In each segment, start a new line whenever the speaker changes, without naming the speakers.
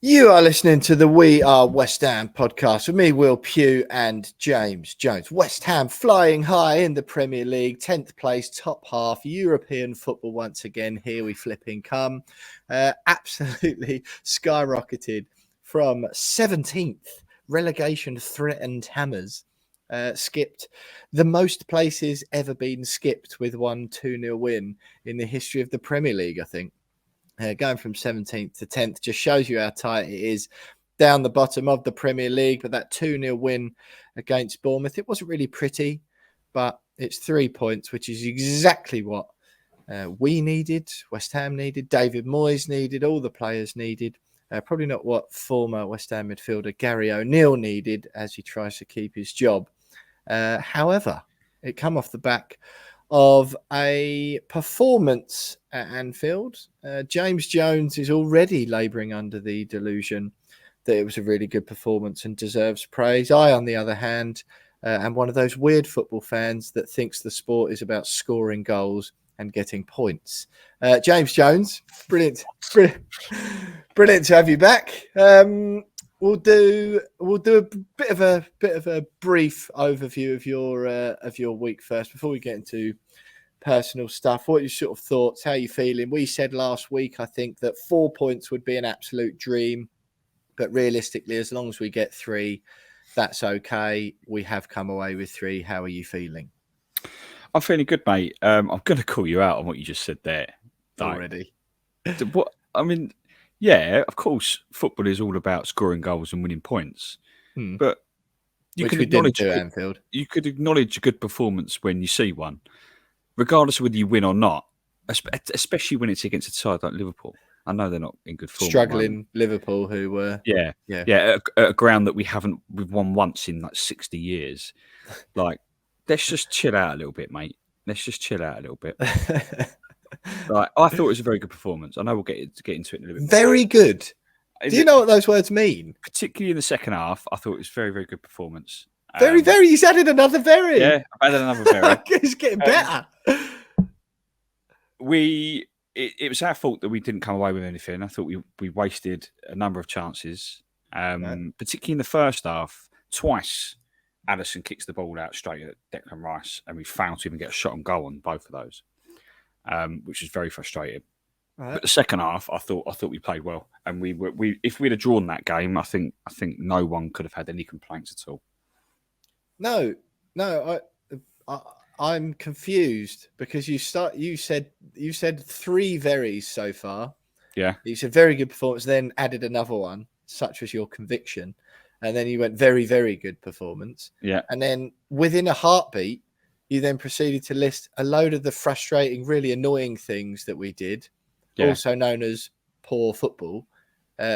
You are listening to the We Are West Ham podcast with me, Will Pugh, and James Jones. West Ham flying high in the Premier League, 10th place, top half, European football once again. Here we flipping come. Absolutely skyrocketed from 17th, relegation threatened hammers. Skipped the most places ever been skipped with 1-2-0 win in the history of the Premier League, I think. Going from 17th to 10th just shows you how tight it is down the bottom of the Premier League. But that 2-0 win against Bournemouth, it wasn't really pretty, but it's 3 points, which is exactly what we needed, West Ham needed, David Moyes needed, all the players needed. Probably not what former West Ham midfielder Gary O'Neill needed as he tries to keep his job. However, it come off the back of a performance at Anfield. James Jones is already labouring under the delusion that it was a really good performance and deserves praise. I, on the other hand, am one of those weird football fans that thinks the sport is about scoring goals and getting points. James Jones, brilliant to have you back. We'll do a bit of a brief overview of your week first before we get into personal stuff. What are your sort of thoughts? How are you feeling? We said last week, I think, that 4 points would be an absolute dream, but realistically, as long as we get 3, that's okay. We have come away with 3. How are you feeling?
I'm feeling good, mate. I'm going to call you out on what you just said there.
Already.
What I mean. Yeah, of course, football is all about scoring goals and winning points. But you can acknowledge
Anfield.
You could acknowledge a good performance when you see one, regardless of whether you win or not. Especially when it's against a side like Liverpool. I know they're not in good form.
Struggling Liverpool, who were
at a ground that we've won once in like 60 years. Like, let's just chill out a little bit, mate. Let's just chill out a little bit. Like, I thought it was a very good performance. I know we'll get into it in a little bit.
Very good. Do you know what those words mean?
Particularly in the second half, I thought it was a very, very good performance.
Very. He's added another very.
Yeah, I've added another very.
It's getting better.
It was our fault that we didn't come away with anything. I thought we wasted a number of chances, particularly in the first half. Twice, Addison kicks the ball out straight at Declan Rice, and we failed to even get a shot on goal on both of those. Which was very frustrating. Right. But the second half, I thought we played well, and we if we'd have drawn that game, I think no one could have had any complaints at all.
No, I'm confused because you said 3 verys so far.
Yeah,
you said very good performance, then added another one. Such was your conviction, and then you went very, very good performance.
Yeah,
and then within a heartbeat, you then proceeded to list a load of the frustrating, really annoying things that we did, also known as poor football,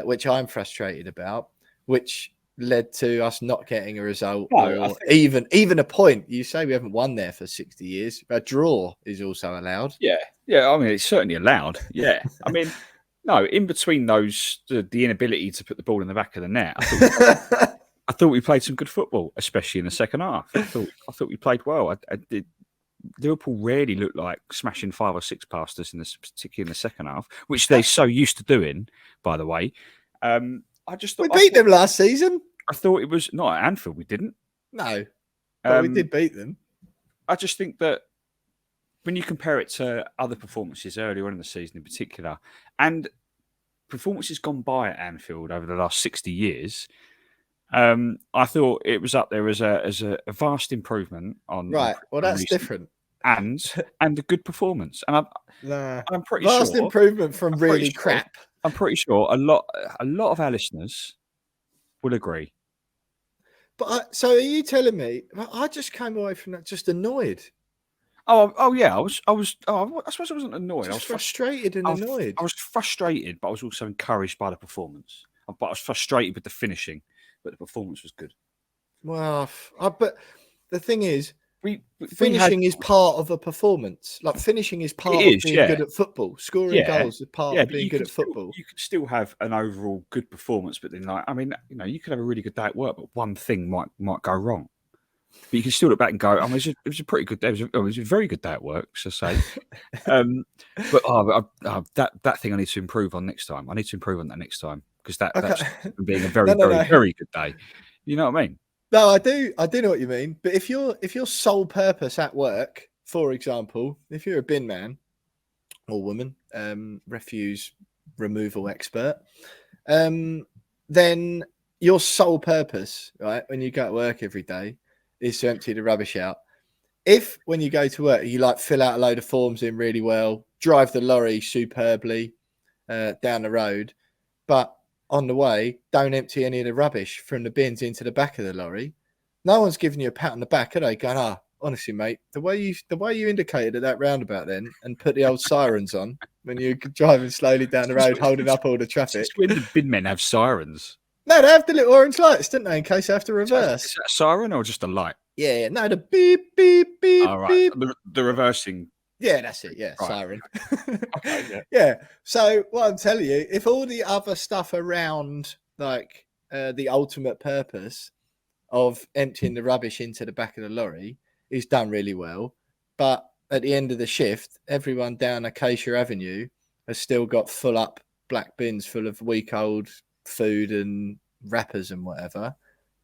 which I'm frustrated about, which led to us not getting a result or even a point. You say we haven't won there for 60 years. A draw is also allowed.
Yeah. I mean, it's certainly allowed. Yeah. I mean, no, in between those, the inability to put the ball in the back of the net, I thought we played some good football, especially in the second half. I thought we played well. I did. Liverpool rarely looked like smashing 5 or 6 past us, particularly in the second half, which they're so used to doing, by the way. I just thought
we beat them last season.
I thought it was not at Anfield. We didn't.
No, but we did beat them.
I just think that when you compare it to other performances earlier on in the season, in particular, and performances gone by at Anfield over the last 60 years. I thought it was up there as a vast improvement on.
Right. Well, that's different.
And a good performance. And I'm pretty
vast
sure
improvement from really crap.
I'm pretty sure a lot of our listeners will agree.
But so are you telling me? I just came away from that just annoyed.
Oh yeah. I suppose I wasn't annoyed. I was
frustrated and annoyed.
I was frustrated, but I was also encouraged by the performance. But I was frustrated with the finishing. But the performance was good.
Well, but the thing is, finishing is part of a performance. Like finishing is part of being good at football. Scoring goals is part of being good at football.
You can still have an overall good performance, but then, you could have a really good day at work, but one thing might go wrong. But you can still look back and go, it was a pretty good day. It was a very good day at work, so say. But that thing I need to improve on next time. I need to improve on that next time. because that
Okay.
that's being a very,
No.
very good day. You know what I mean?
No, I do know what you mean. But if your sole purpose at work, for example, if you're a bin man or woman, refuse removal expert, then your sole purpose, right, when you go to work every day, is to empty the rubbish out. If when you go to work, you like fill out a load of forms in really well, drive the lorry superbly down the road, but on the way, don't empty any of the rubbish from the bins into the back of the lorry. No one's giving you a pat on the back, are they? Going, honestly, mate, the way you indicated at that roundabout then and put the old sirens on when you're driving slowly down the road, holding up all the traffic.
When did bin men have sirens?
No, they have the little orange lights, don't they, in case they have to reverse?
Is that a siren or just a light?
Yeah, no, the beep, beep, beep,
All right,
beep.
the reversing.
Yeah, that's it. Yeah,
Right.
siren.
Okay,
Yeah. So what I'm telling you, if all the other stuff around, like the ultimate purpose of emptying the rubbish into the back of the lorry is done really well, but at the end of the shift, everyone down Acacia Avenue has still got full up black bins full of week old food and wrappers and whatever.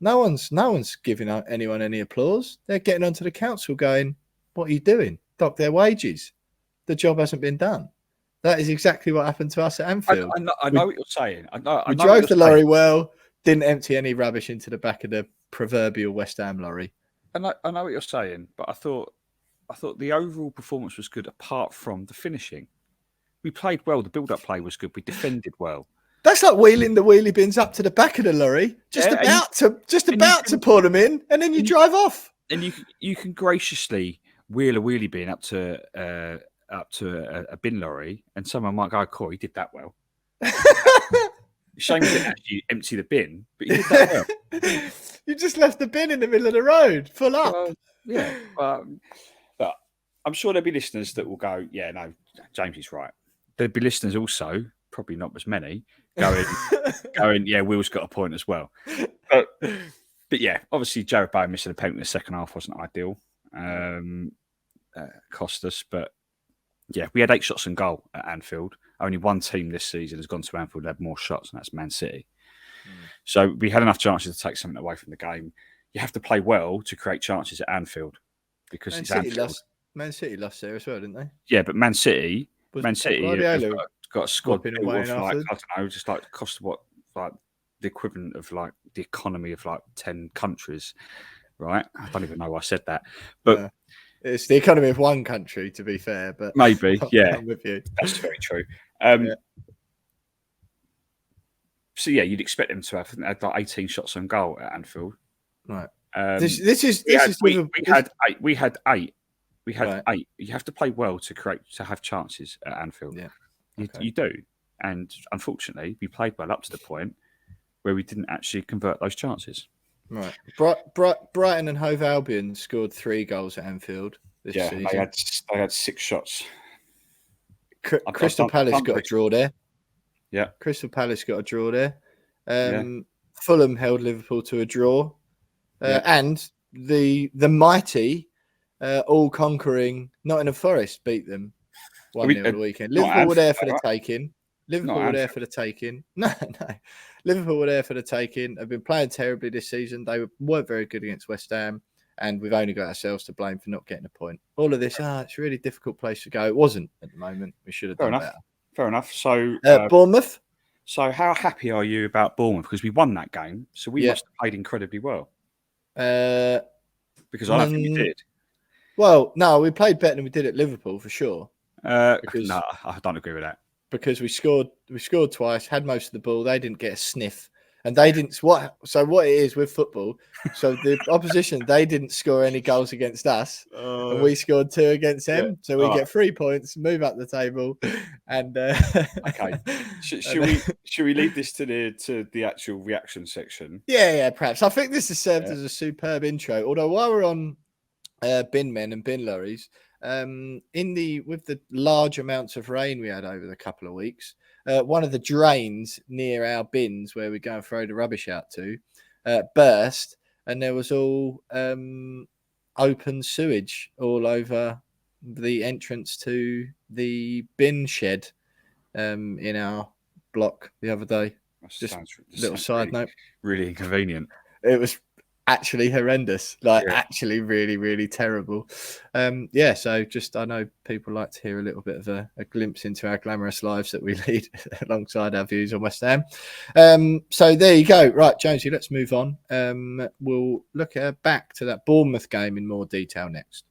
No one's giving anyone any applause. They're getting onto the council going, "What are you doing? Dock their wages. The job hasn't been done." That is exactly what happened to us at Anfield.
I know what you're saying.
We drove the lorry well, didn't empty any rubbish into the back of the proverbial West Ham lorry.
I know what you're saying, but I thought the overall performance was good apart from the finishing. We played well. The build-up play was good. We defended well.
That's like wheeling the wheelie bins up to the back of the lorry, just about to pour them in, and then you drive off.
And you can graciously wheel a wheelie bin up to a bin lorry, and someone might go, "Cool, he did that well." Shame you didn't actually empty the bin, but you did that well.
You just left the bin in the middle of the road, full up.
Well, yeah, but I'm sure there'll be listeners that will go, "Yeah, no, James is right." There'll be listeners also, probably not as many, going, "Yeah, Will's got a point as well." But yeah, obviously Jared Bowen missing a penalty in the second half wasn't ideal. Cost us, but yeah, we had 8 shots on goal at Anfield. Only one team this season has gone to Anfield and had more shots, and that's Man City. So we had enough chances to take something away from the game. You have to play well to create chances at Anfield because it's Anfield.
Man City lost there as well, didn't they?
Yeah, but Man City has got a squad built of like, I don't know, just like cost what, like the equivalent of like the economy of like 10 countries, right? I don't even know why I said that, but
it's the economy of one country, to be fair. But
maybe, yeah,
I'm with you.
That's very true. So yeah, you'd expect them to have like 18 shots on goal at Anfield,
right?
We had eight. You have to play well to have chances at Anfield.
Yeah,
you do, and unfortunately, we played well up to the point where we didn't actually convert those chances.
Right. Brighton and Hove Albion scored 3 goals at Anfield this season.
They had 6 shots.
Crystal Palace got a draw there.
Yeah.
Crystal Palace got a draw there. Fulham held Liverpool to a draw. And the mighty, all-conquering Nottingham Forest beat them 1-0 on the weekend. Liverpool were there for the taking. Liverpool were there for the taking. No. Liverpool were there for the taking. They've been playing terribly this season. They weren't very good against West Ham, and we've only got ourselves to blame for not getting a point. All of this, it's a really difficult place to go. It wasn't at the moment. We should have done better.
Fair enough. So
Bournemouth.
So how happy are you about Bournemouth? Because we won that game, so we must have played incredibly well. Because I don't think we did.
Well, no, we played better than we did at Liverpool for sure.
No, I don't agree with that.
Because we scored twice, had most of the ball. They didn't get a sniff, and they didn't. So what it is with football? So the opposition, they didn't score any goals against us, and we scored 2 against them. Yeah. So we get 3 points, move up the table, and
okay. Should we leave this to the actual reaction section?
Yeah, perhaps. I think this has served as a superb intro. Although while we're on bin men and bin lorries. With the large amounts of rain we had over the couple of weeks, one of the drains near our bins where we go and throw the rubbish out to burst, and there was all open sewage all over the entrance to the bin shed in our block the other day. Just
Sounds
little side
really,
note.
really inconvenient.
It was actually horrendous, actually really, really terrible. So just I know people like to hear a little bit of a glimpse into our glamorous lives that we lead alongside our views on West Ham. So there you go. Right, Jonesy, let's move on. We'll look back to that Bournemouth game in more detail next.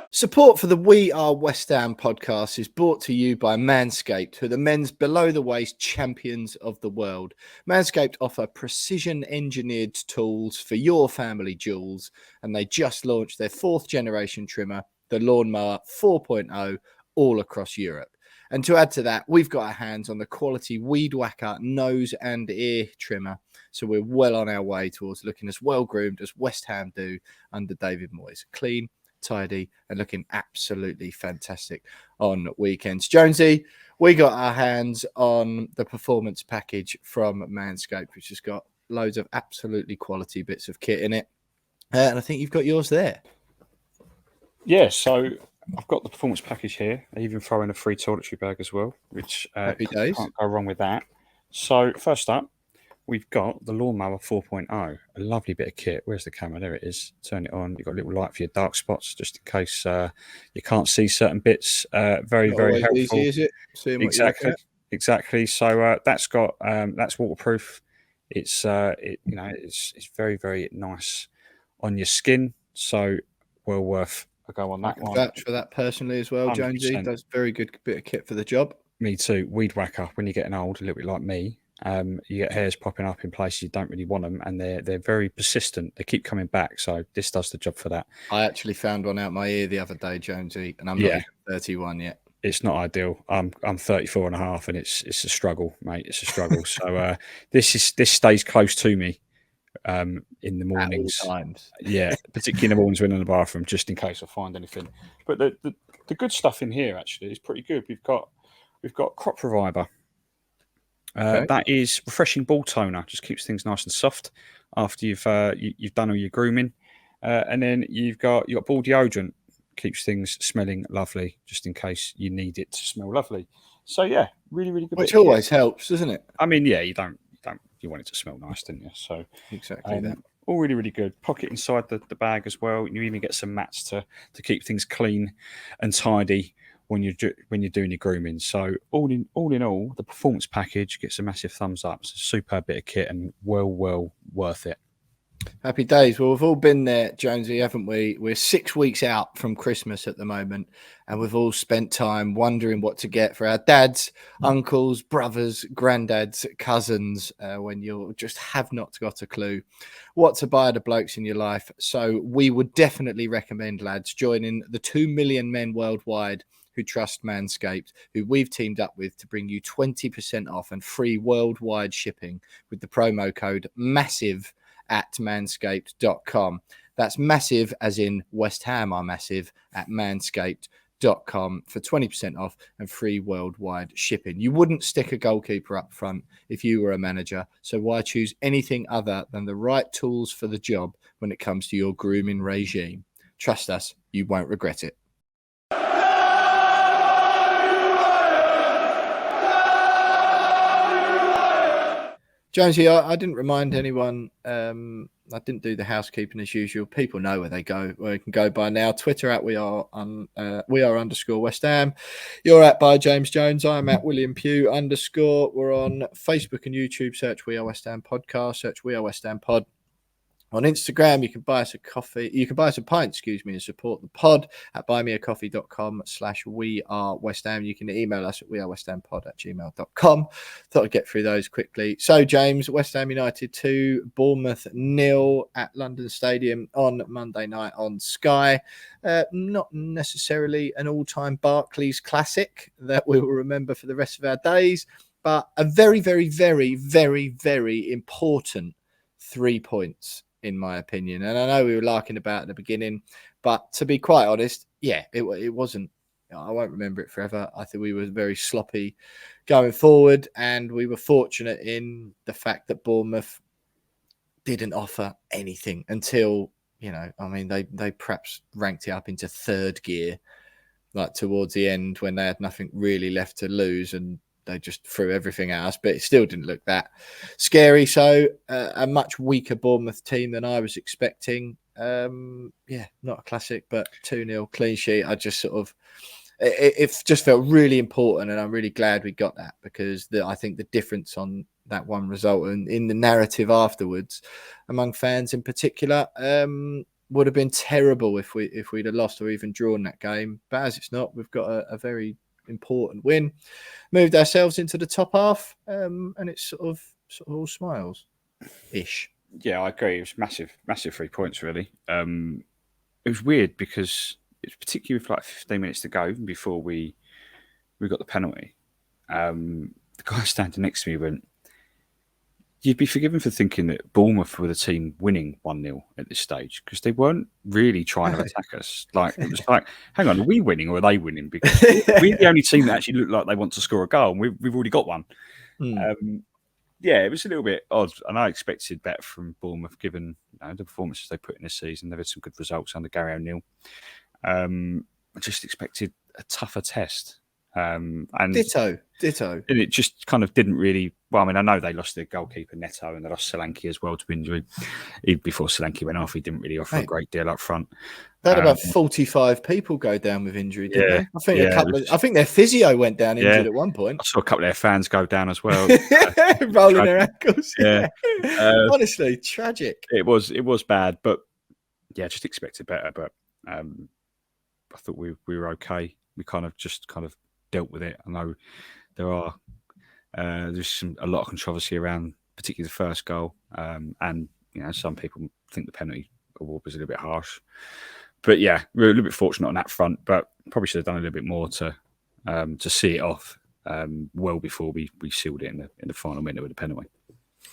Support for the We Are West Ham podcast is brought to you by Manscaped, who are the men's below-the-waist champions of the world. Manscaped offer precision-engineered tools for your family jewels, and they just launched their 4th-generation trimmer, the Lawnmower 4.0, all across Europe. And to add to that, we've got our hands on the quality Weed Whacker nose and ear trimmer, so we're well on our way towards looking as well-groomed as West Ham do under David Moyes. Clean, tidy, and looking absolutely fantastic on weekends. Jonesy, we got our hands on the performance package from Manscaped, which has got loads of absolutely quality bits of kit in it. And I think you've got yours there.
Yeah, so I've got the performance package here. I even throw in a free toiletry bag as well, which
Happy days.
Can't go wrong with that. So first up, we've got the Lawnmower 4.0, a lovely bit of kit. Where's the camera? There it is. Turn it on. You've got a little light for your dark spots, just in case you can't see certain bits. Very,
Not
very helpful.
Easy, is it? Seeing
Exactly. So that's got that's waterproof. It's it's very, very nice on your skin. So well worth a go on that one.
Vouch for that personally as well, 100%. Jonesy. That's very good bit of kit for the job.
Me too. Weed Whacker. When you're getting old, a little bit like me. You get hairs popping up in places you don't really want them, and they're very persistent. They keep coming back, so this does the job for that.
I actually found one out my ear the other day, Jonesy, and I'm not even 31 yet.
It's not ideal. I'm 34 and a half, and it's a struggle, mate. It's a struggle. So this stays close to me in the mornings.
At all times.
Yeah, particularly in the mornings when I'm in the bathroom, just in case I find anything. But the good stuff in here actually is pretty good. We've got Crop Reviver. That is refreshing ball toner. Just keeps things nice and soft after you've done all your grooming, and then you've got ball deodorant. Keeps things smelling lovely, just in case you need it to smell lovely. So yeah, really, really good.
Which always helps, doesn't it?
I mean, yeah, you want it to smell nice, don't you? So
exactly that.
All really, really good. Pocket inside the bag as well. You even get some mats to keep things clean and tidy when you're doing your grooming. So all in all, the performance package gets a massive thumbs up. It's a superb bit of kit and well worth it.
Happy days. Well, we've all been there, Jonesy, haven't we? We're 6 weeks out from Christmas at the moment, and we've all spent time wondering what to get for our dads, uncles, brothers, granddads, cousins, when you just have not got a clue what to buy the blokes in your life. So we would definitely recommend, lads, joining the 2 million men worldwide who trust Manscaped, who we've teamed up with to bring you 20% off and free worldwide shipping with the promo code MASSIVE at manscaped.com. That's massive as in West Ham are massive at manscaped.com for 20% off and free worldwide shipping. You wouldn't stick a goalkeeper up front if you were a manager, so why choose anything other than the right tools for the job when it comes to your grooming regime? Trust us, you won't regret it. Jonesy, I didn't remind anyone. I didn't do the housekeeping as usual. People know where they can go by now. Twitter at we are _ West Ham. You're at by James Jones. I'm at William Pugh _. We're on Facebook and YouTube. Search We Are West Ham Podcast. Search We Are West Ham Pod. On Instagram, you can buy us a coffee. You can buy us a pint, and support the pod at buymeacoffee.com/wearewestham. You can email us at wearewesthampod@gmail.com. Thought I'd get through those quickly. So, James, West Ham United 2, Bournemouth 0 at London Stadium on Monday night on Sky. Not necessarily an all-time Barclays classic that we will remember for the rest of our days, but a very, very, very, very, very important 3 points, in my opinion. And I know we were larking about at the beginning, but to be quite honest, it wasn't. I won't remember it forever. I think we were very sloppy going forward, and we were fortunate in the fact that Bournemouth didn't offer anything until I mean, they perhaps ranked it up into third gear, like towards the end when they had nothing really left to lose and they just threw everything at us, but it still didn't look that scary. So a much weaker Bournemouth team than I was expecting. Not a classic, but 2-0 clean sheet. I just it just felt really important, and I'm really glad we got that, because I think the difference on that one result and in the narrative afterwards among fans in particular would have been terrible if we'd have lost or even drawn that game. But as it's not, we've got a very important win, moved ourselves into the top half, and it's sort of all smiles ish.
Yeah, I agree. It was massive 3 points, really. It was weird because it's particularly with like 15 minutes to go before we got the penalty. The guy standing next to me went, "You'd be forgiven for thinking that Bournemouth were the team winning 1-0 at this stage, because they weren't really trying to attack us. Like, it was like, hang on, are we winning or are they winning? Because we're the only team that actually look like they want to score a goal, and we've already got one." Yeah, it was a little bit odd, and I expected better from Bournemouth given the performances they put in this season. They've had some good results under Gary O'Neill. I just expected a tougher test. And
Ditto.
And it just kind of didn't really. Well, I mean, I know they lost their goalkeeper Neto and they lost Solanke as well to injury. Even before Solanke went off, he didn't really offer a great deal up front.
They had about 45 people go down with injury, didn't they? I think their physio went down injured at one point.
I saw a couple of their fans go down as well,
rolling their ankles.
Yeah,
honestly, tragic.
It was bad, but yeah, just expected better. But I thought we were okay. We kind of dealt with it. I know there's a lot of controversy around particularly the first goal, and some people think the penalty award was a little bit harsh. But yeah, we were a little bit fortunate on that front, but probably should have done a little bit more to see it off well before we sealed it in the final minute with the penalty.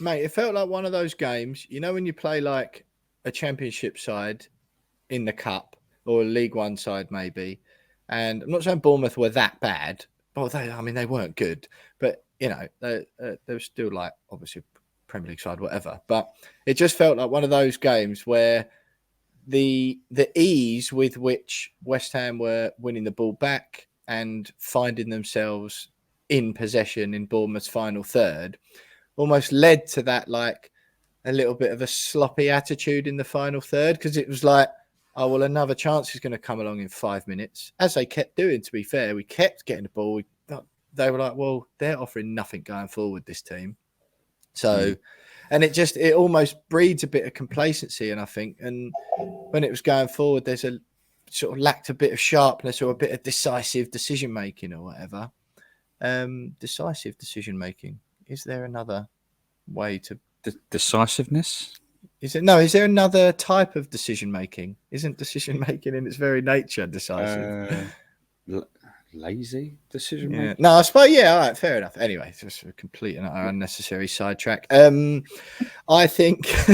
Mate, it felt like one of those games, when you play like a championship side in the cup or a League One side maybe, and I'm not saying Bournemouth were that bad. Well, they weren't good, but they were still like obviously Premier League side, whatever. But it just felt like one of those games where the ease with which West Ham were winning the ball back and finding themselves in possession in Bournemouth's final third almost led to that, like a little bit of a sloppy attitude in the final third, because it was like, oh, well, another chance is going to come along in 5 minutes. As they kept doing, to be fair, we kept getting the ball. They were like, well, they're offering nothing going forward, this team. So, and it almost breeds a bit of complacency. And I think, and when it was going forward, there's a sort of lacked a bit of sharpness or a bit of decisive decision-making or whatever. Decisive decision-making. Is there another way to...
Decisiveness?
Is there another type of decision making? Isn't decision making in its very nature decisive?
Lazy decision making?
Yeah. No, I suppose, all right, fair enough. Anyway, it's just a complete and unnecessary sidetrack. I think,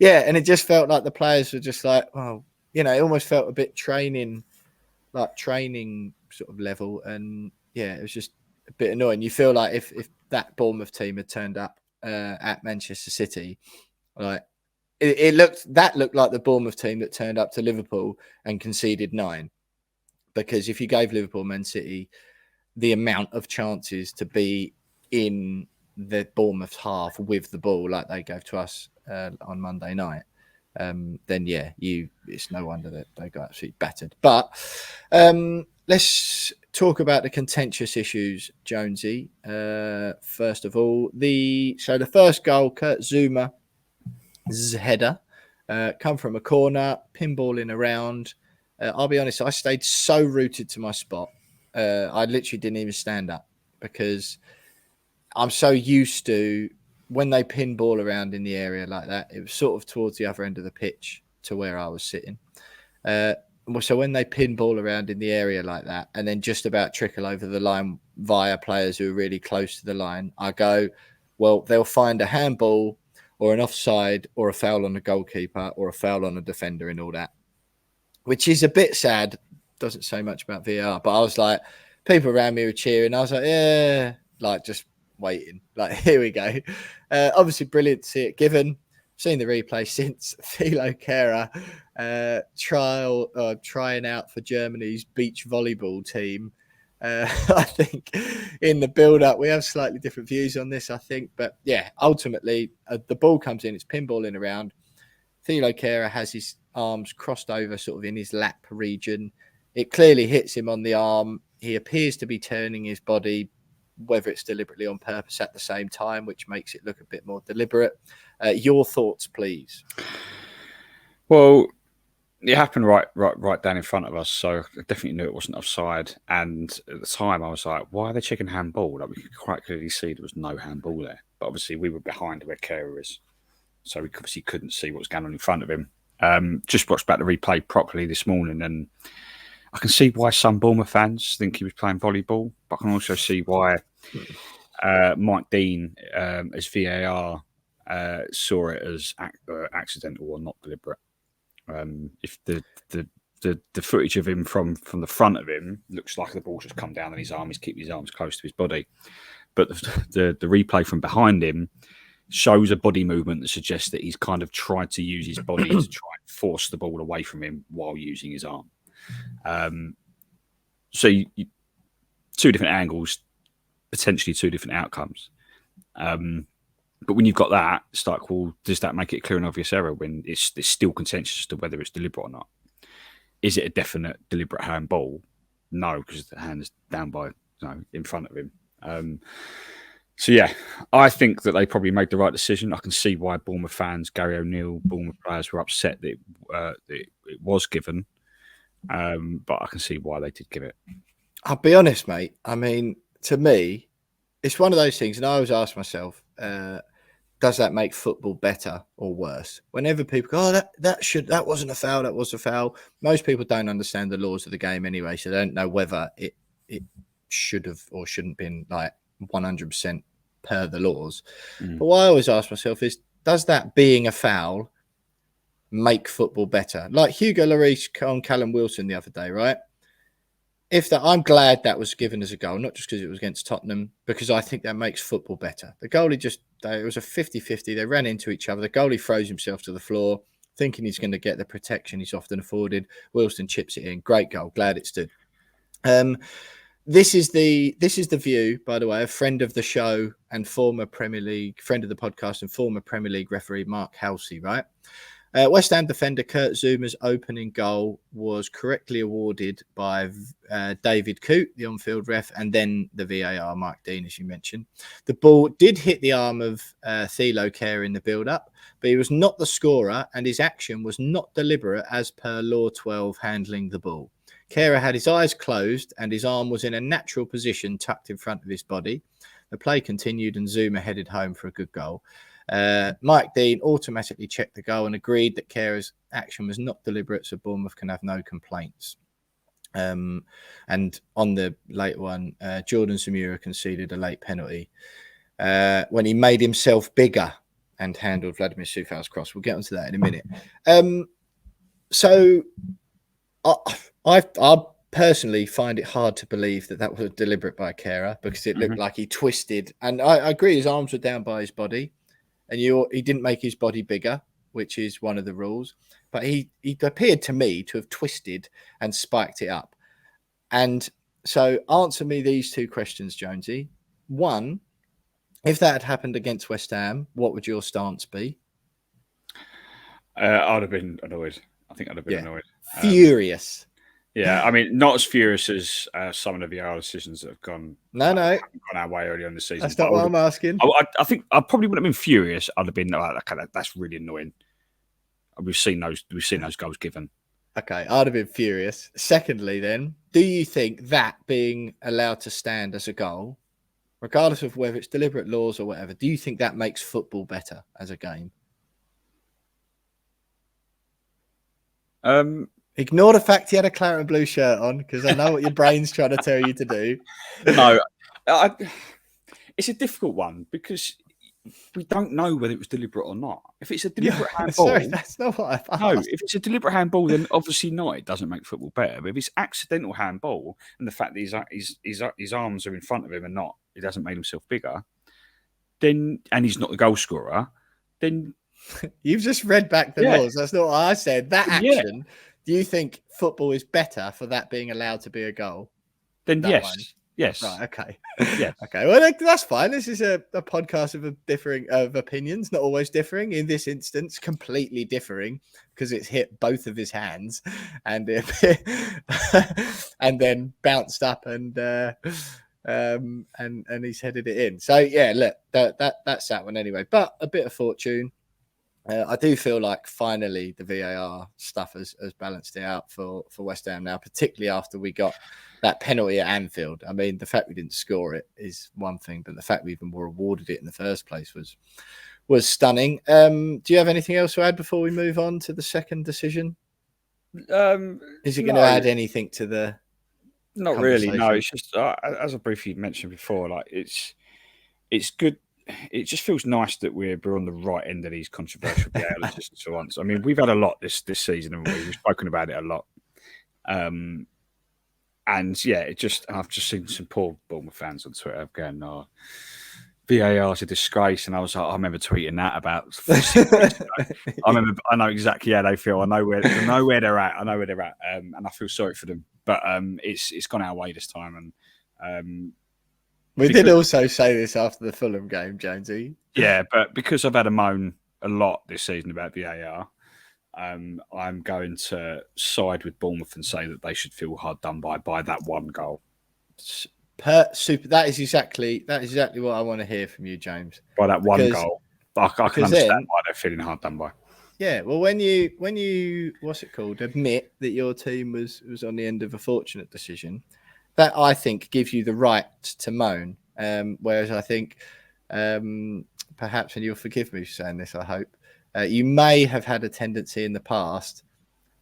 and it just felt like the players were just like, well, it almost felt a bit training sort of level. And it was just a bit annoying. You feel like if that Bournemouth team had turned up at Manchester City, like, it looked like the Bournemouth team that turned up to Liverpool and conceded 9. Because if you gave Liverpool Man City the amount of chances to be in the Bournemouth half with the ball like they gave to us on Monday night, then it's no wonder that they got absolutely battered. But let's talk about the contentious issues, Jonesy. First of all, the first goal, Kurt Zuma's header, come from a corner, pinballing around. I'll be honest, I stayed so rooted to my spot. I literally didn't even stand up because I'm so used to when they pin ball around in the area like that. It was sort of towards the other end of the pitch to where I was sitting. So when they pin ball around in the area like that and then just about trickle over the line via players who are really close to the line, I go, well, they'll find a handball or an offside or a foul on the goalkeeper or a foul on a defender and all that, which is a bit sad. Doesn't say much about VAR, but I was like, people around me were cheering. I was like, yeah, like just waiting. Like, here we go. Obviously brilliant to see it given. Seen the replay since. Thilo Kehrer trying out for Germany's beach volleyball team. I think in the build-up we have slightly different views on this, I think. But yeah, ultimately the ball comes in, it's pinballing around. Thilo Kehrer has his arms crossed over sort of in his lap region. It clearly hits him on the arm. He appears to be turning his body, whether it's deliberately on purpose at the same time, which makes it look a bit more deliberate. Your thoughts, please.
Well, it happened right down in front of us, so I definitely knew it wasn't offside. And at the time, I was like, "Why are they checking handball?" Like, we could quite clearly see there was no handball there. But obviously, we were behind where Kehrer is, so we obviously couldn't see what was going on in front of him. Just watched back the replay properly this morning, and I can see why some Bournemouth fans think he was playing volleyball, but I can also see why Mike Dean, as VAR, saw it as accidental or not deliberate. If the footage of him from the front of him looks like the ball just come down on his arm, he's keeping his arms close to his body, but the replay from behind him shows a body movement that suggests that he's kind of tried to use his body to try and force the ball away from him while using his arm. So two different angles, potentially two different outcomes. But when you've got that, it's like, well, does that make it a clear and obvious error when it's still contentious as to whether it's deliberate or not? Is it a definite deliberate handball? No, because the hand is down by in front of him. So yeah, I think that they probably made the right decision. I can see why Bournemouth fans, Gary O'Neill, Bournemouth players were upset that it was given. But I can see why they did give it.
I'll be honest, mate. I mean, to me, it's one of those things, and I always ask myself, does that make football better or worse? Whenever people go, oh, that wasn't a foul, that was a foul. Most people don't understand the laws of the game anyway, so they don't know whether it should have or shouldn't been like 100% per the laws. But what I always ask myself is, does that being a foul make football better? Like Hugo Lloris on Callum Wilson the other day, right? I'm glad that was given as a goal, not just because it was against Tottenham, because I think that makes football better. The goalie it was a 50-50. They ran into each other. The goalie throws himself to the floor, thinking he's going to get the protection he's often afforded. Wilson chips it in. Great goal. Glad it stood. This is the view, by the way, a friend of the show and former Premier League, friend of the podcast and former Premier League referee, Mark Halsey, right? West Ham defender Kurt Zouma's opening goal was correctly awarded by David Coote, the on-field ref, and then the VAR, Mike Dean, as you mentioned. The ball did hit the arm of Thilo Kehrer in the build-up, but he was not the scorer, and his action was not deliberate as per Law 12 handling the ball. Kehrer had his eyes closed, and his arm was in a natural position tucked in front of his body. The play continued, and Zouma headed home for a good goal. Mike Dean automatically checked the goal and agreed that Kehrer's action was not deliberate, so Bournemouth can have no complaints. And on the late one, Jordan Zamura conceded a late penalty when he made himself bigger and handled Vladimir Sufal's cross. We'll get onto that in a minute. So I personally find it hard to believe that was deliberate by Kehrer, because it looked like he twisted. And I agree, his arms were down by his body. And he didn't make his body bigger, which is one of the rules. But he appeared to me to have twisted and spiked it up. And so answer me these two questions, Jonesy. One, if that had happened against West Ham, what would your stance be?
I'd have been annoyed. I think I'd have been annoyed.
Furious.
Yeah, I mean, not as furious as some of the VAR decisions that have gone
gone
our way earlier in the season.
That's not what I'm asking.
I think I probably wouldn't have been furious. I'd have been like, okay, that's really annoying. We've seen those goals given.
Okay, I'd have been furious. Secondly, then, do you think that being allowed to stand as a goal, regardless of whether it's deliberate laws or whatever, do you think that makes football better as a game? Ignore the fact he had a claret and blue shirt on, because I know what your brain's trying to tell you to do.
No, it's a difficult one because we don't know whether it was deliberate or not. If it's a deliberate handball...
Sorry, that's not what I've asked.
No, if it's a deliberate handball, then obviously not. It doesn't make football better. But if it's accidental handball and the fact that his arms are in front of him and not, he hasn't made himself bigger, then, and he's not the goal scorer, then
You've just read back the laws. That's not what I said. That action, do you think football is better for that being allowed to be a goal?
Then
that
yes.
One?
Yes.
Right. Okay.
Yeah.
Okay. Well, that's fine. This is a podcast of opinions, not always differing. In this instance, completely differing because it's hit both of his hands, and and then bounced up and he's headed it in. So yeah, look, that's that one anyway. But a bit of fortune. I do feel like finally the VAR stuff has balanced it out for West Ham now, particularly after we got that penalty at Anfield. I mean, the fact we didn't score it is one thing, but the fact we even were awarded it in the first place was stunning. Do you have anything else to add before we move on to the second decision? Is it going to add anything to the?
Not really. No, it's just as I briefly mentioned before. Like it's good. It just feels nice that we're on the right end of these controversial VAR decisions for once. I mean, we've had a lot this season, haven't we? We've spoken about it a lot. And yeah, I've just seen some poor Bournemouth fans on Twitter going, "Oh, VAR's a disgrace," and I remember tweeting that about 6 weeks ago. I know exactly how they feel. I know where they're at. And I feel sorry for them. But it's gone our way this time, and
we did also say this after the Fulham game, Jonesy.
Yeah, but because I've had a moan a lot this season about VAR, I'm going to side with Bournemouth and say that they should feel hard done by that one goal.
Super. That is exactly what I want to hear from you, James.
By that one goal, I can understand why they're feeling hard done by.
Yeah, well, when you what's it called? Admit that your team was on the end of a fortunate decision, that I think gives you the right to moan. Whereas I think, perhaps, and you'll forgive me for saying this, I hope, you may have had a tendency in the past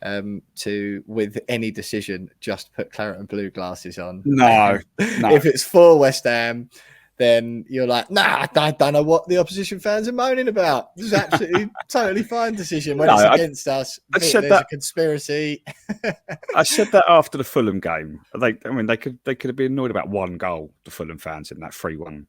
to, with any decision, just put claret and blue glasses on.
No.
If it's for West Ham, then you're like, nah, I don't know what the opposition fans are moaning about. This is absolutely totally fine decision. When it's against us, there's a conspiracy.
I said that after the Fulham game. They could have been annoyed about one goal, the Fulham fans, in that 3-1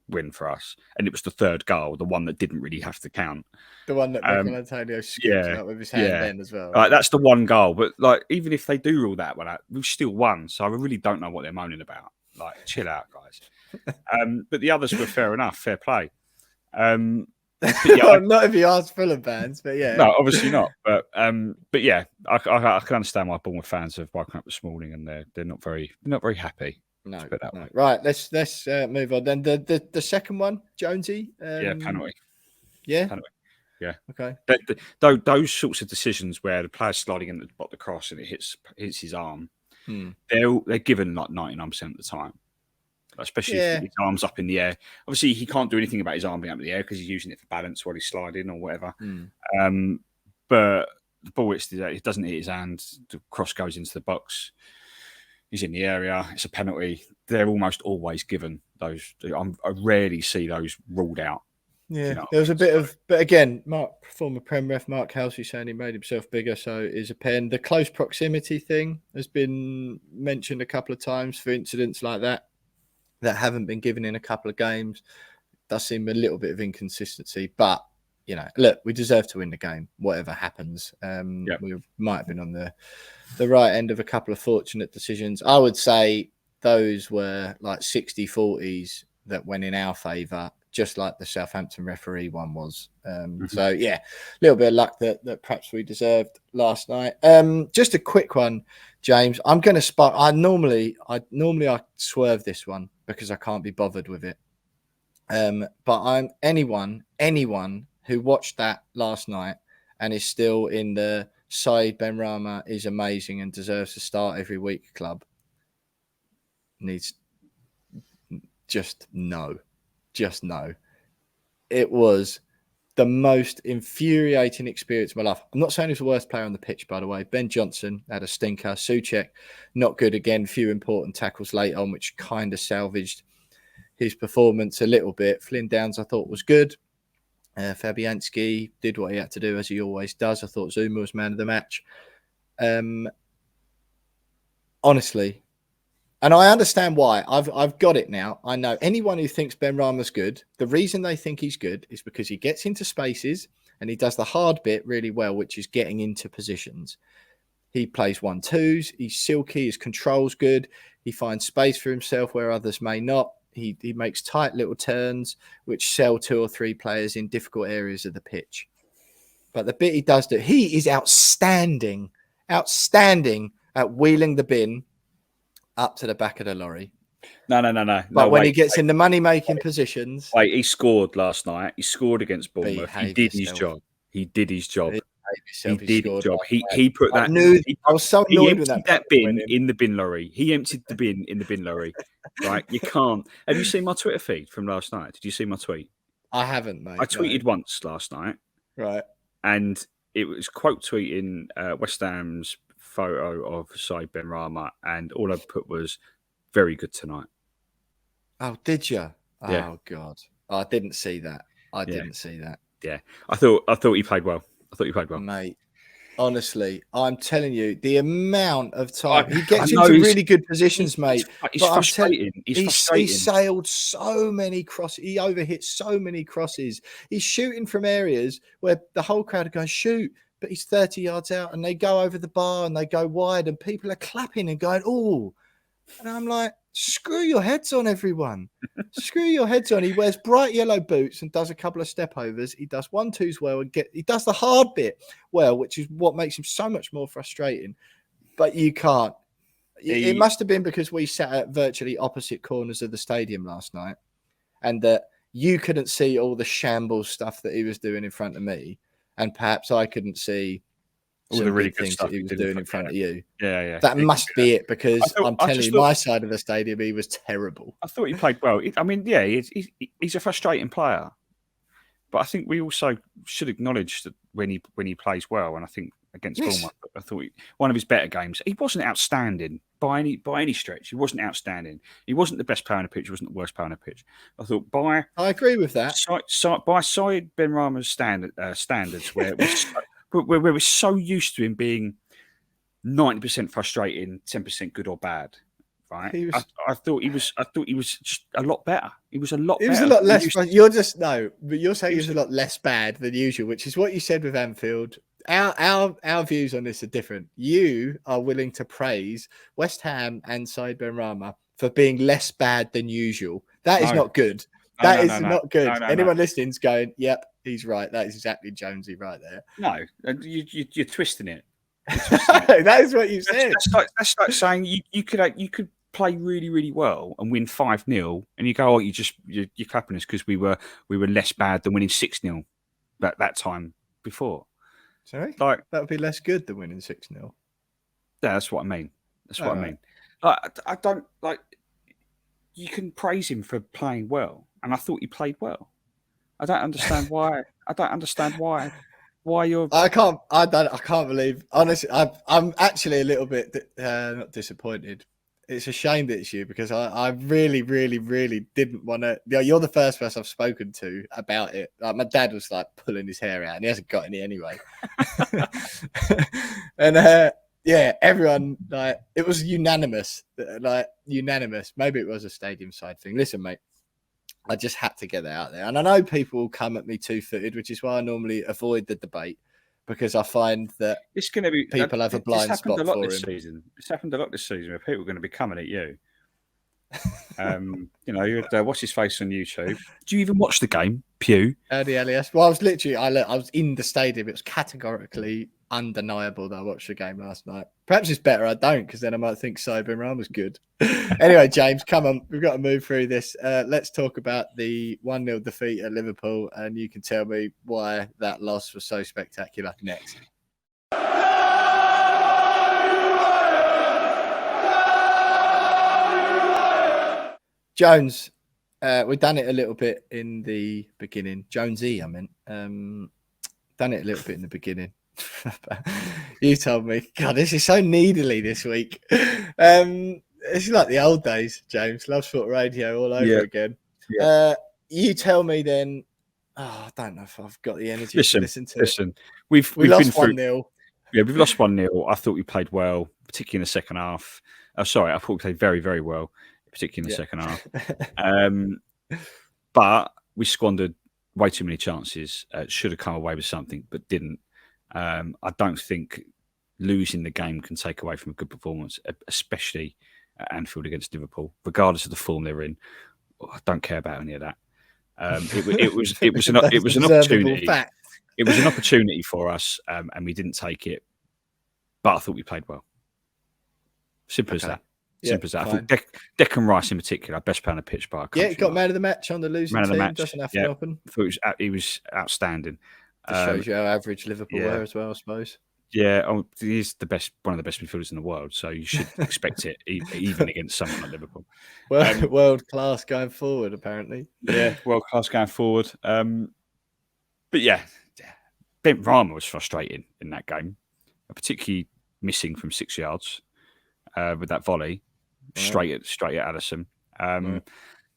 win for us. And it was the third goal, the one that didn't really have to count.
The one that Michael Antonio scooped up with his hand then as well.
That's the one goal. But like, even if they do rule that one out, we've still won. So I really don't know what they're moaning about. Like, chill out, guys. But the others were fair enough, fair play. Not
if you ask Fulham fans, but yeah.
No, obviously not. But yeah, I can understand why Bournemouth fans have woken up this morning and they're not very happy.
No. Right, let's move on then. The second one, Jonesy.
Penalty.
Yeah.
Penalty. Yeah.
Okay.
Those sorts of decisions where the player's sliding in the cross and it hits his arm, they're given like 99% of the time. Especially if his arm's up in the air. Obviously, he can't do anything about his arm being up in the air because he's using it for balance while he's sliding or whatever. But the ball it doesn't hit his hand. The cross goes into the box. He's in the area. It's a penalty. They're almost always given those. I rarely see those ruled out.
Yeah, there was a bit of, but again, former Prem ref Mark Halsey saying he made himself bigger, so is a pen. The close proximity thing has been mentioned a couple of times for incidents like that haven't been given in a couple of games. Does seem a little bit of inconsistency, but look, we deserve to win the game, whatever happens. We might have been on the right end of a couple of fortunate decisions. I would say those were like 60-40s that went in our favour, just like the Southampton referee one was. So yeah, a little bit of luck that perhaps we deserved last night. Just a quick one, James. I'm going to spot. I normally swerve this one because I can't be bothered with it. But I'm anyone who watched that last night and is still in the Said Benrahma is amazing and deserves to start every week club needs just no. It was the most infuriating experience of my life. I'm not saying he's the worst player on the pitch, by the way. Ben Johnson had a stinker. Souček, not good again. Few important tackles late on, which kind of salvaged his performance a little bit. Flynn Downs, I thought, was good. Fabianski did what he had to do, as he always does. I thought Zuma was man of the match. Honestly, and I understand why. I've got it now. I know anyone who thinks Benrahma's good, the reason they think he's good is because he gets into spaces and he does the hard bit really well, which is getting into positions. He plays 1-2s. He's silky. His control's good. He finds space for himself where others may not. He makes tight little turns, which sell 2 or 3 players in difficult areas of the pitch. But the bit he does do, he is outstanding at wheeling the bin up to the back of the lorry.
No.
But when he gets in the money-making positions...
Wait, he scored last night. He scored against Bournemouth. He did his job. He did his job. He did his job. He put that...
I was so annoyed with
that bin in the bin lorry. He emptied the bin in the bin lorry. Right? You can't... Have you seen my Twitter feed from last night? Did you see my tweet?
I haven't, mate.
I tweeted once last night.
Right.
And it was quote tweeting West Ham's photo of Said Benrahma, and all I put was very good tonight.
Oh, did you?
Yeah.
Oh God, I didn't see that. I didn't see that.
Yeah, I thought he played well.
Mate. Honestly, I'm telling you, the amount of time he gets
into
really good positions, mate.
He's frustrating. He's frustrating.
He sailed so many crosses. He overhit so many crosses. He's shooting from areas where the whole crowd are going, shoot, but he's 30 yards out, and they go over the bar and they go wide, and people are clapping and going, oh. And I'm like, screw your heads on, everyone. Screw your heads on. He wears bright yellow boots and does a couple of step overs. He does 1-2s well, and he does the hard bit well, which is what makes him so much more frustrating. But you can't. It must have been because we sat at virtually opposite corners of the stadium last night, and that you couldn't see all the shambles stuff that he was doing in front of me, and perhaps I couldn't see all the really good things that he was doing in front of you.
Yeah.
That must be it, because I'm telling you, my side of the stadium, he was terrible.
I thought he played well. I mean, yeah, he's a frustrating player, but I think we also should acknowledge that when he plays well, and I think against Bournemouth, I thought one of his better games. He wasn't outstanding by any stretch. He wasn't outstanding. He wasn't the best player on the pitch. He wasn't the worst player on the pitch. I thought I
agree with that.
By Said Benrahma's standards, where we're so used to him being 90% frustrating, 10% good or bad, right? I thought he was just a lot better. He was a lot better.
He was a lot less. But you're saying he was a lot less bad than usual, which is what you said with Anfield. Our views on this are different. You are willing to praise West Ham and Said Benrahma for being less bad than usual. That is not good. That is not good. Anyone listening's going, yep, he's right. That is exactly Jonesy right there.
No, you're twisting it.
That is what you said.
That's like saying you could play really, really well and win 5-0, and you go, oh, you're clapping us because we were less bad than winning 6-0 that time before.
Sorry, like that would be less good than winning 6-0.
Yeah, that's what I mean. I mean. I don't like. You can praise him for playing well, and I thought he played well. I don't understand why. Why you're. I can't
believe. Honestly, I'm actually a little bit not disappointed. It's a shame that it's you, because I really, really, really didn't want to. You're the first person I've spoken to about it. Like, my dad was like pulling his hair out, and he hasn't got any anyway. And yeah, everyone, like, it was unanimous. Maybe it was a stadium side thing. Listen, mate, I just had to get that out there. And I know people will come at me two-footed, which is why I normally avoid the debate, because I find that
it's going to be
people have a blind spot for him.
It's happened a lot this season where people are going to be coming at you. You had what's his face on YouTube. Do you even watch the game, Pew?
The LES. Well, I was literally, I was in the stadium. It was categorically undeniable that I watched the game last night. Perhaps it's better I don't, because then I might think Said Benrahma was good. Anyway, James, come on, we've got to move through this. Let's talk about the 1-0 defeat at Liverpool, and you can tell me why that loss was so spectacular next. Jones, we've done it a little bit in the beginning. Jonesy, I meant. Done it a little bit in the beginning. You told me, God, this is so needly this week. It's like the old days, James. Love Sport Radio all over again. Yeah. You tell me then. I don't know if I've got the energy to listen to it.
We've
lost 1-0.
Yeah, we've lost 1-0. I thought we played well, particularly in the second half. I thought we played very, very well, particularly in the second half. But we squandered way too many chances. Should have come away with something, but didn't. I don't think losing the game can take away from a good performance, especially at Anfield against Liverpool, regardless of the form they're in. I don't care about any of that. It was an opportunity.
Fact.
It was an opportunity for us, and we didn't take it. But I thought we played well. Simple as that. Simple as that.
Fine.
I thought Declan Rice in particular, best player on the pitch by a country.
Yeah, he got man of the match on the losing team. Doesn't have to happen.
I thought he was outstanding.
Just shows you how average Liverpool were as well, I suppose.
Yeah, he's one of the best midfielders in the world, so you should expect it, even against someone like Liverpool.
Well, world class going forward, apparently.
Yeah, world class going forward. But yeah, Benrahma was frustrating in that game, particularly missing from 6 yards with that volley straight at Alisson.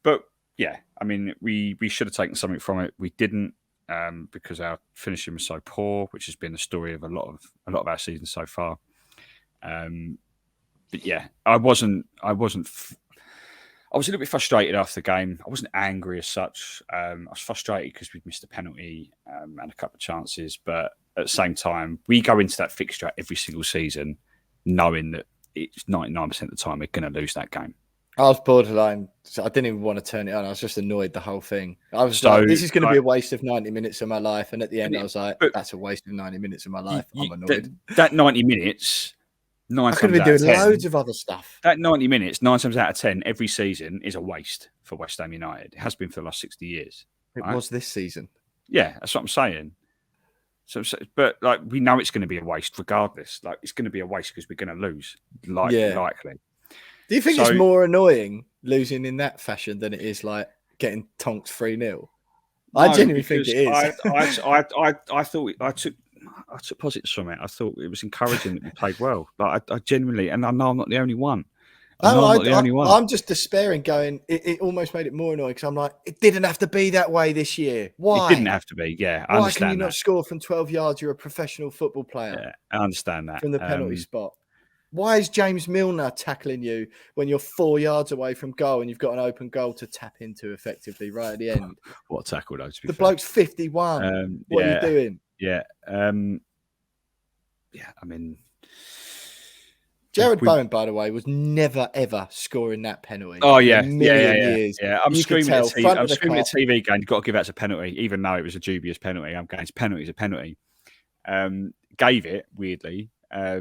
But yeah, I mean, we should have taken something from it. We didn't. Because our finishing was so poor, which has been the story of a lot of our season so far. But yeah, I was a little bit frustrated after the game. I wasn't angry as such. I was frustrated because we'd missed a penalty and a couple of chances. But at the same time, we go into that fixture every single season knowing that it's 99% of the time we're going to lose that game.
I was borderline. So I didn't even want to turn it on. I was just annoyed the whole thing. I was like, this is going to be a waste of 90 minutes of my life. And at the end, I was like, that's a waste of 90 minutes of my life. I'm annoyed.
That 90 minutes, I
could have been doing loads of other stuff.
That 90 minutes, 9 times out of 10, every season is a waste for West Ham United. It has been for the last 60 years.
It was this season.
Yeah, that's what I'm saying. So, but like we know it's going to be a waste regardless. Like it's going to be a waste because we're going to lose, likely.
Do you think it's more annoying losing in that fashion than it is like getting tonked 3-0? I genuinely think it is.
I took positives from it. I thought it was encouraging that we played well. Like I genuinely, and I know I'm not the only one.
I'm just despairing. Going, it almost made it more annoying because I'm like, it didn't have to be that way this year. Why?
It didn't have to be. Yeah, I understand.
Why can you not score from 12 yards? You're a professional football player.
Yeah, I understand that
from the penalty spot. Why is James Milner tackling you when you're 4 yards away from goal and you've got an open goal to tap into effectively right at the end?
What a tackle, though, to be
fair.
Bloke's
51. What are you doing?
Yeah. I mean...
Jared Bowen, by the way, was never, ever scoring that penalty.
Oh, yeah.
Years.
Yeah, I'm screaming at TV game. You've got to give that a penalty, even though it was a dubious penalty. I'm going, it's penalty, it's a penalty. Gave it, weirdly.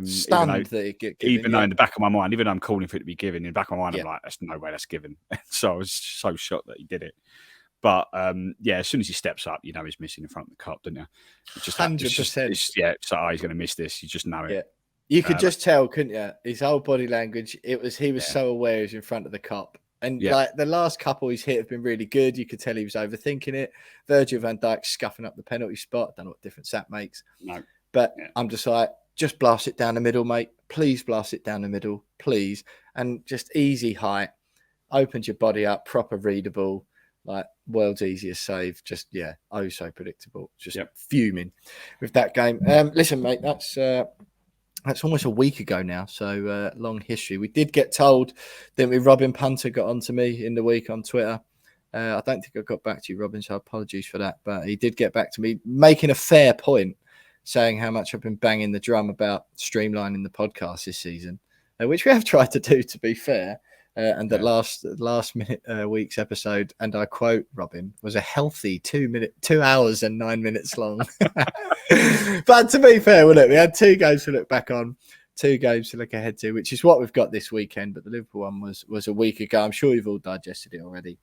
Stunned that it get given,
even though in the back of my mind, even though I'm calling for it to be given, in the back of my mind, I'm like, there's no way that's given. So I was so shocked that he did it. But as soon as he steps up, you know he's missing in front of the cup, don't you? It's just
100%.
So he's going to miss this. You just know it.
Yeah. You could just tell, couldn't you? His whole body language. He was so aware he was in front of the cup. And like the last couple he's hit have been really good. You could tell he was overthinking it. Virgil van Dijk scuffing up the penalty spot. Don't know what difference that makes. No. But I'm just like, just blast it down the middle, mate. Please blast it down the middle, please. And just easy height. Opens your body up, proper readable. Like world's easiest save. Just, so predictable. Just fuming with that game. Listen, mate, that's almost a week ago now. So long history. We did get told, didn't we? Robin Punter got onto me in the week on Twitter. I don't think I got back to you, Robin, so apologies for that. But he did get back to me, making a fair point, saying how much I've been banging the drum about streamlining the podcast this season, which we have tried to do, to be fair. And that last minute week's episode, and I quote Robin, was a healthy 2 hours and 9 minutes long. But to be fair, we had 2 games to look back on, 2 games to look ahead to, which is what we've got this weekend. But the Liverpool one was a week ago. I'm sure you've all digested it already.